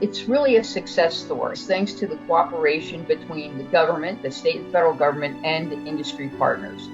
It's really a success story, thanks to the cooperation between the government, the state and federal government, and industry partners.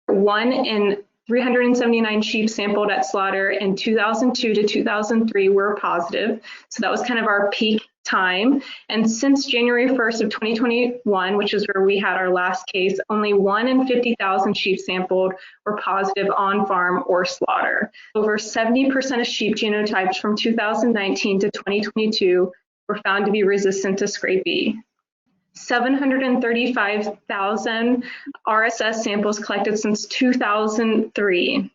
One in 379 sheep sampled at slaughter in 2002 to 2003 were positive. So that was kind of our peak time. And since January 1st of 2021, which is where we had our last case, only 1 in 50,000 sheep sampled were positive on farm or slaughter. Over 70% of sheep genotypes from 2019 to 2022 were found to be resistant to Scrapie. 735,000 RSS samples collected since 2003.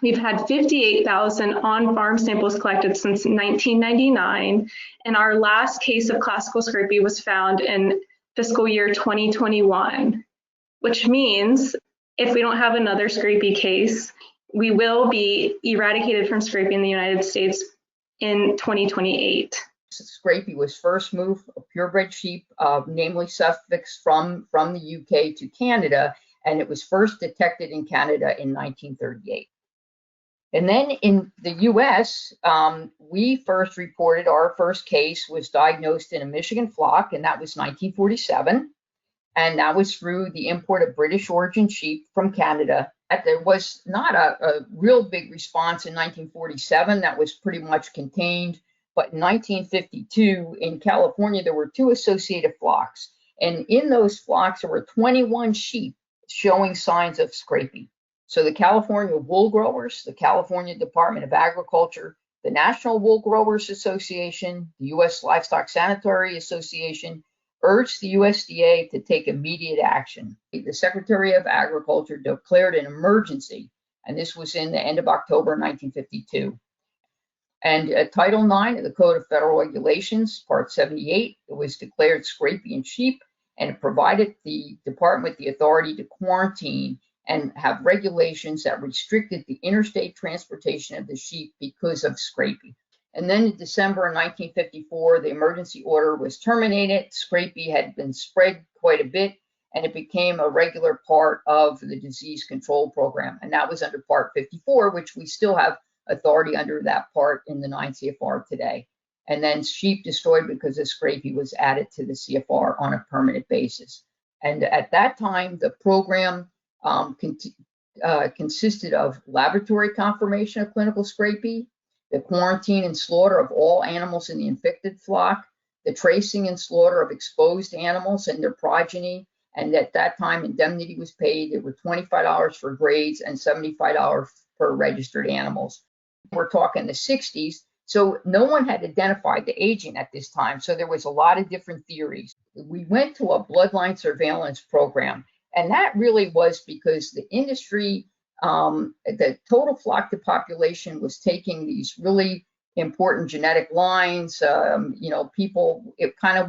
We've had 58,000 on-farm samples collected since 1999, and our last case of classical Scrapie was found in fiscal year 2021, which means if we don't have another Scrapie case, we will be eradicated from Scrapie in the United States in 2028. Scrapie was first moved, purebred sheep, namely Suffolks, from the UK to Canada, and it was first detected in Canada in 1938. And then in the US, we first reported our first case was diagnosed in a Michigan flock, and that was 1947. And that was through the import of British origin sheep from Canada. There was not a real big response in 1947. That was pretty much contained. But in 1952, in California, there were 2 associated flocks. And in those flocks, there were 21 sheep showing signs of Scrapie. So the California wool growers, the California Department of Agriculture, the National Wool Growers Association, the U.S. Livestock Sanitary Association urged the USDA to take immediate action. The Secretary of Agriculture declared an emergency, and this was in the end of October 1952. And Title IX of the Code of Federal Regulations, Part 78, it was declared Scrapie in sheep, and it provided the department the authority to quarantine and have regulations that restricted the interstate transportation of the sheep because of Scrapie. And then in December of 1954, the emergency order was terminated. Scrapie had been spread quite a bit, and it became a regular part of the disease control program. And that was under Part 54, which we still have authority under that part in the 9 CFR today. And then sheep destroyed because of Scrapie was added to the CFR on a permanent basis. And at that time, the program consisted of laboratory confirmation of clinical Scrapie, the quarantine and slaughter of all animals in the infected flock, the tracing and slaughter of exposed animals and their progeny. And at that time, indemnity was paid. It was $25 for grades and $75 per registered animals. We're talking the 60s, so no one had identified the agent at this time, so there was a lot of different theories. We went to a bloodline surveillance program, and that really was because the industry, the total flock to population was taking these really important genetic lines. People, it kind of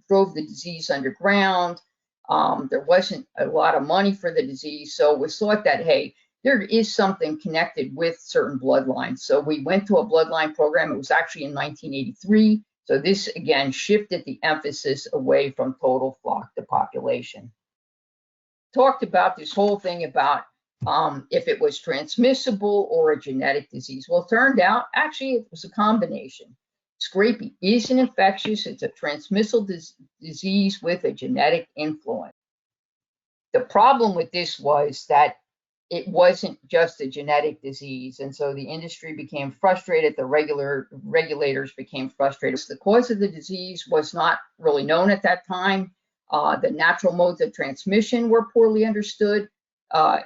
drove the disease underground. There wasn't a lot of money for the disease, so it was thought that, hey, there is something connected with certain bloodlines. So we went to a bloodline program. It was actually in 1983. So this, again, shifted the emphasis away from total flock to population. Talked about this whole thing about if it was transmissible or a genetic disease. Well, it turned out, actually, it was a combination. Scrapie is an infectious. It's a transmissible disease with a genetic influence. The problem with this was that it wasn't just a genetic disease, and so the industry became frustrated. The regulators became frustrated. The cause of the disease was not really known at that time. The natural modes of transmission were poorly understood.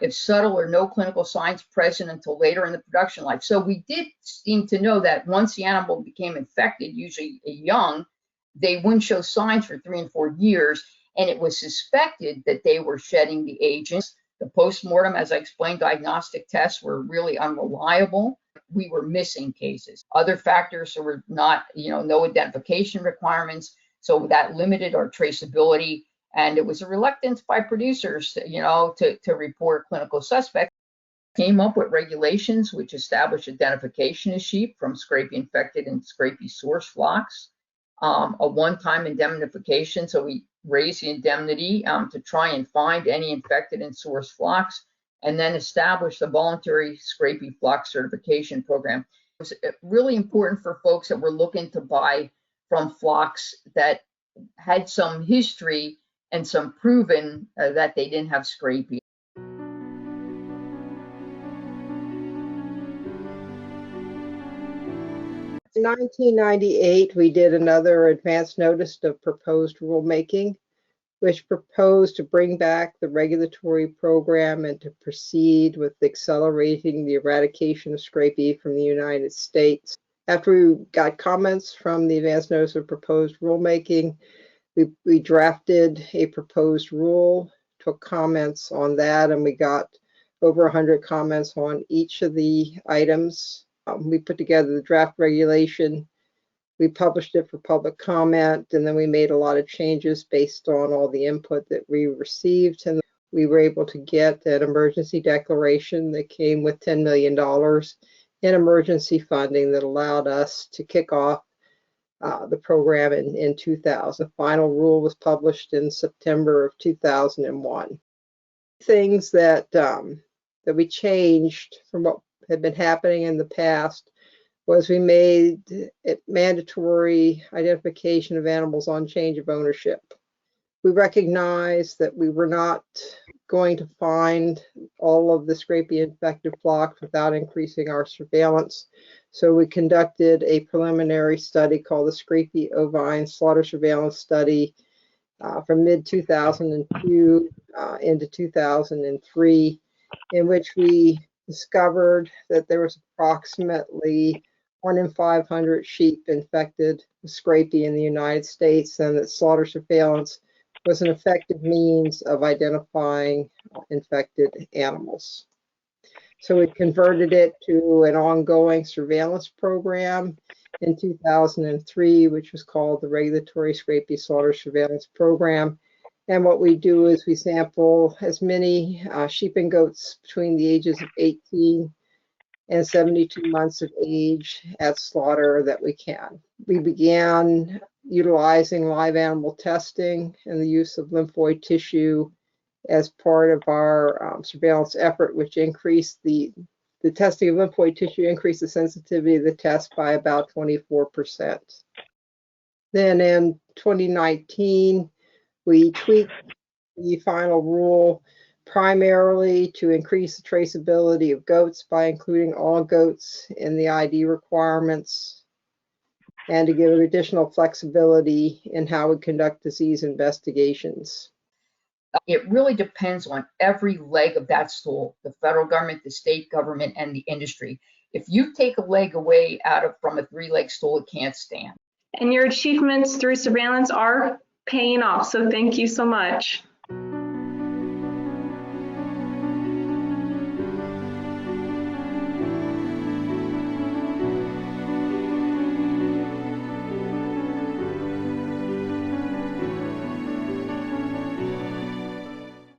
If subtle or no clinical signs present until later in the production life. So we did seem to know that once the animal became infected, usually young, they wouldn't show signs for 3 and 4 years, and it was suspected that they were shedding the agents. The postmortem, as I explained, diagnostic tests were really unreliable. We were missing cases. Other factors were not, no identification requirements. So that limited our traceability. And it was a reluctance by producers, to report clinical suspects. Came up with regulations which established identification of sheep from Scrapie infected and Scrapie source flocks. A one-time indemnification. So we raised the indemnity to try and find any infected and source flocks. and then established a voluntary Scrapie flock certification program. It was really important for folks that were looking to buy from flocks that had some history and some proven that they didn't have Scrapie. In 1998, we did another advance notice of proposed rulemaking, which proposed to bring back the regulatory program and to proceed with accelerating the eradication of Scrapie from the United States. After we got comments from the advance notice of proposed rulemaking, we drafted a proposed rule, took comments on that, and we got over 100 comments on each of the items. We put together the draft regulation, we published it for public comment, and then we made a lot of changes based on all the input that we received. And we were able to get an emergency declaration that came with $10 million in emergency funding that allowed us to kick off the program in 2000. The final rule was published in September of 2001. Things that we changed from what had been happening in the past was we made it mandatory identification of animals on change of ownership. We recognized that we were not going to find all of the Scrapie infected flocks without increasing our surveillance. So we conducted a preliminary study called the Scrapie ovine slaughter surveillance study from mid-2002 into 2003, in which we discovered that there was approximately 1 in 500 sheep infected with Scrapie in the United States, and that slaughter surveillance was an effective means of identifying infected animals. So we converted it to an ongoing surveillance program in 2003, which was called the Regulatory Scrapie Slaughter Surveillance Program. And what we do is we sample as many sheep and goats between the ages of 18 and 72 months of age at slaughter that we can. We began utilizing live animal testing and the use of lymphoid tissue as part of our surveillance effort, which increased the testing of lymphoid tissue, increased the sensitivity of the test by about 24%. Then in 2019, we tweaked the final rule primarily to increase the traceability of goats by including all goats in the ID requirements, and to give it additional flexibility in how we conduct disease investigations. It really depends on every leg of that stool, the federal government, the state government, and the industry. If you take a leg away from a 3-leg stool, it can't stand. And your achievements through surveillance are paying off, so thank you so much.